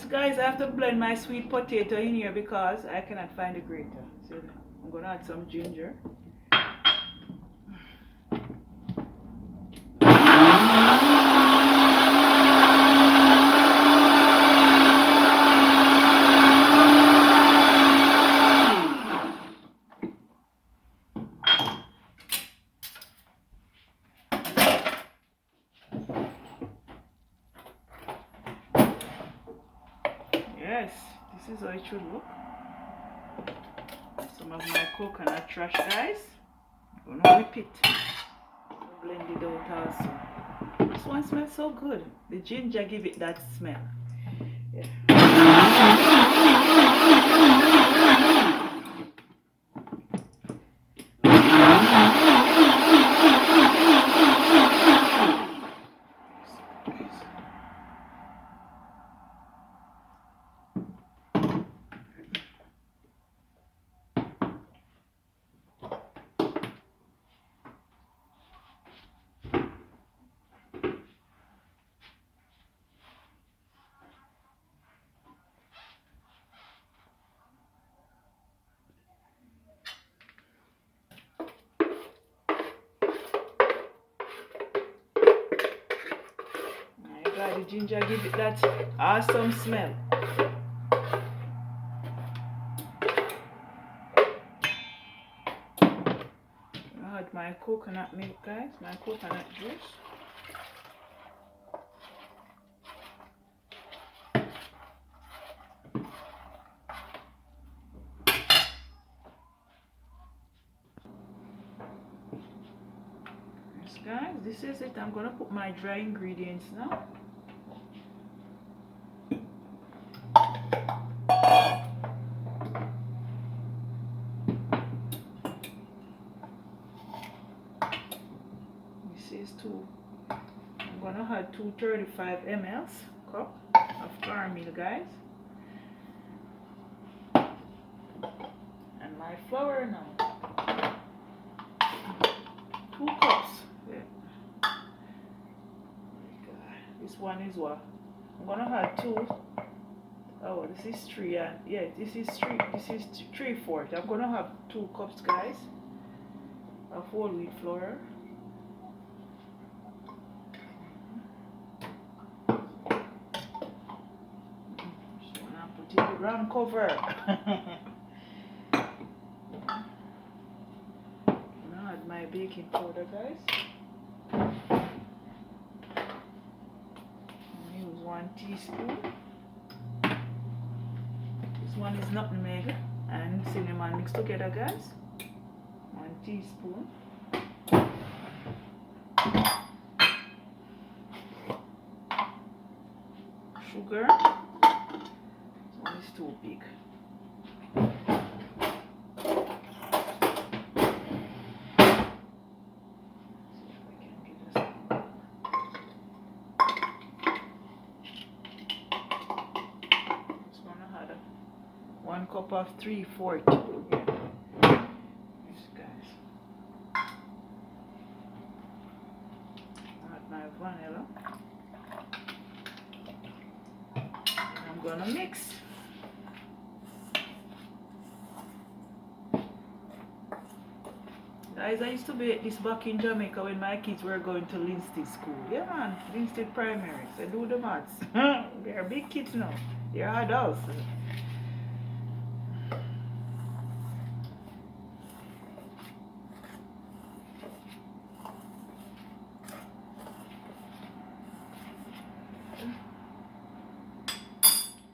guys, I have to blend my sweet potato in here because I cannot find a grater. So I'm gonna add some ginger. Yes, this is how it should look. Some of my coconut trash, guys. I'm gonna whip it. Blend it out also. This one smells so good. The ginger give it that smell. Yeah. The ginger give it that awesome smell. I add my coconut milk, guys, my coconut juice. Yes, guys, this is it. I'm gonna put my dry ingredients now. I'm gonna add 235 ml cup of caramel, guys, and my flour now. 2 cups. Yeah. This one is what? I'm gonna add 2. Oh, this is 3. Yeah, this is 3. This is 3/4. I'm gonna have 2 cups, guys, of whole wheat flour. Round cover. Now add my baking powder, guys. Use 1 teaspoon. This one is nutmeg and cinnamon mixed together, guys. 1 teaspoon. Sugar. It's too big. Just gonna add 1 cup of 3/4. Yes, guys. Add my vanilla. And I'm gonna mix. Guys, I used to bake this back in Jamaica when my kids were going to Linstead School. Yeah, man, Linstead Primary. So do the maths. They're big kids now. They're adults.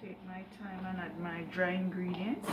Take my time and add my dry ingredients.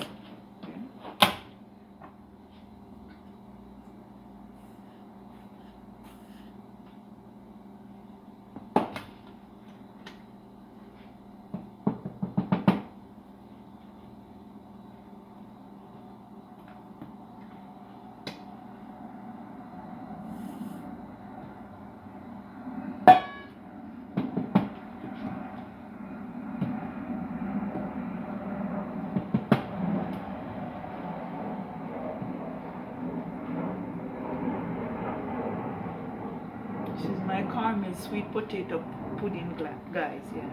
This is my caramel sweet potato pudding, guys. Yeah.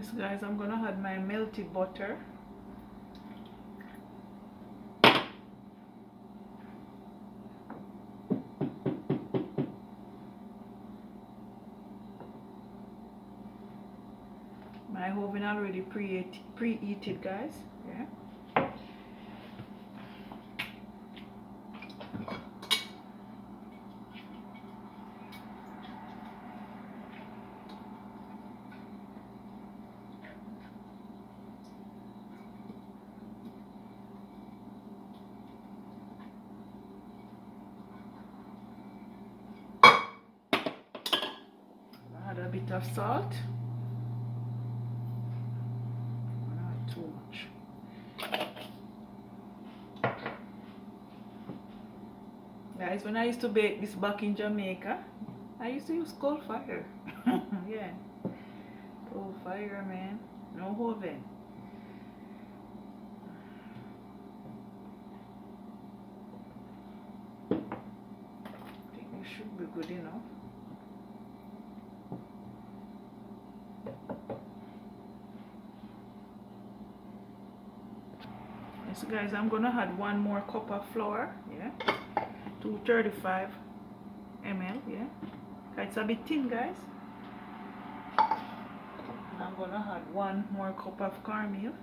Yes guys, I'm gonna add my melted butter. My oven already preheated guys. Yeah. Add a bit of salt. Not too much. Guys, when I used to bake this back in Jamaica, I used to use coal fire. Yeah. Coal fire, man. No oven. I think it should be good enough. So guys, I'm gonna add 1 more cup of flour, yeah, 235 ml, yeah. It's a bit thin, guys. I'm gonna add 1 more cup of cornmeal.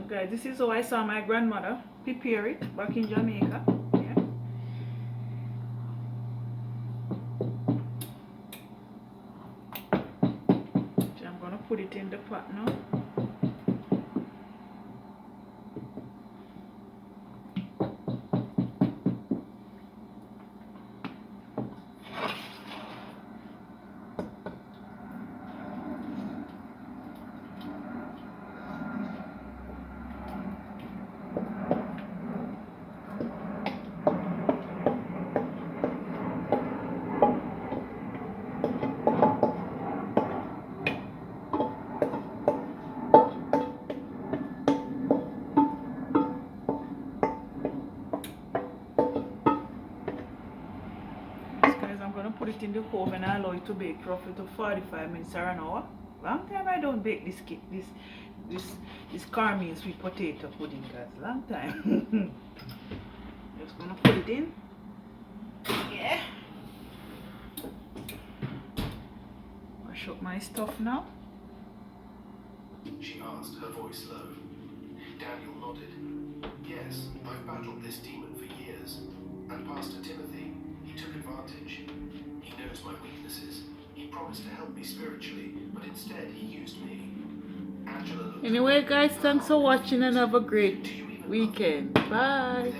Guys, this is how I saw my grandmother prepare it back in Jamaica. Yeah. So I'm gonna put it in the pot now. Put it in the oven and allow it to bake roughly to 45 minutes or an hour. Long time I don't bake this cornmeal sweet potato pudding, guys. Long time. Just gonna put it in. Yeah. Wash up my stuff now. She asked, her voice low. Daniel nodded. Yes, I've battled this demon for years. And Pastor Timothy, he took advantage. He knows my weaknesses. He promised to help me spiritually, but instead he used me. Angela looked. Anyway, guys, thanks for watching and have a great weekend. Bye.